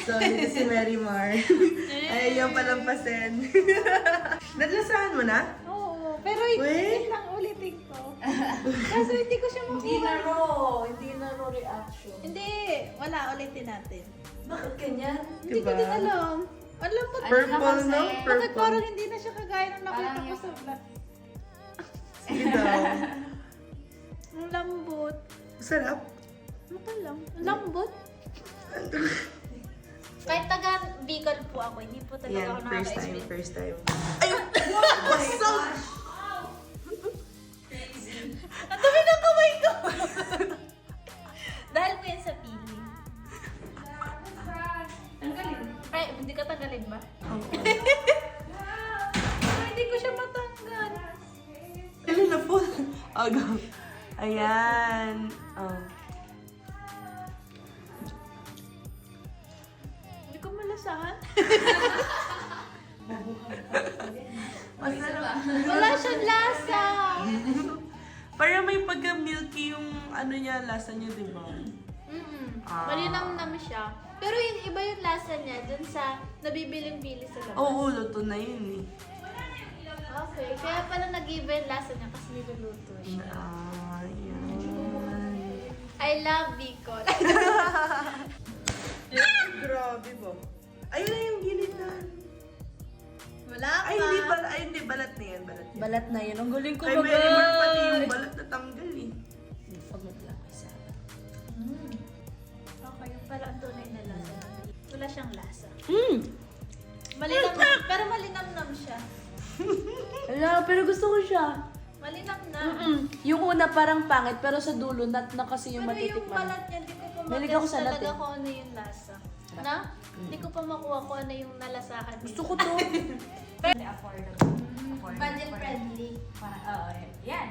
So, dito si Mary Mar. Ay, yung palampasin. Nadlasahan mo na? Oo, pero Wait. yun lang ulitin ko. Kaso hindi ko siya makuha. Hindi na raw reaction. Hindi, wala, ulitin natin. Bakit ganyan? Hindi ko Diba? din alam. Alam mo, Purple, no? bakit Purple. parang hindi na siya kagaya nung nakita Parang ko yung- sa vlog. Sige daw. Ang lambot. Sarap. Ano ka lang? Ang lambot. Kahit taga Bicol po ako, hindi po talaga Yan, ako first time, nakaka-experience. first time. Ayun! Basag! Ang dami ng kamay ko! Dahil po yan sa pili. Tanggalin. Ay, hindi ka tanggalin ba? Oo. Ay, hindi ko siya matanggal. Ilan na po? Aga. Ayan. Oh. Hindi ko malasahan. Masarap. Wala siyang lasa. Para may pagka-milky yung ano niya, lasa niya, di ba? Ah. Malinamnam siya. Pero yung iba yung lasa niya dun sa nabibiling-bili sa labas. Oo, luto na yun eh. Okay, kaya pala nag-iba yung lasa niya kasi niluluto siya. Ayan. I love Bicol. Grabe ba? Ayun na yung gilid na. Wala pa. Ay, hindi pala. Ay, hindi. Balat na yan. Balat yan. Balat na yun. Ang galing ko Kay Mary Mar pati yung balat na tanggal eh. Pag naglakay sa akin. Okay, yung pala ang tunay na lasa. Wala siyang lasa. Mm. Pero malinamnam siya. Ala, pero gusto ko siya. Malinamnam. Yung una parang pangit, pero sa dulo, not na kasi yung Pero yung matitikman. balat niya, hindi ko pa Mahilig ako mag-guess sa talaga latte. kung ano yung lasa. Na? Hindi ko pa makuha kung ano yung nalasahan Gusto nila. ko to. Affordable. Budget friendly. Oo, yan.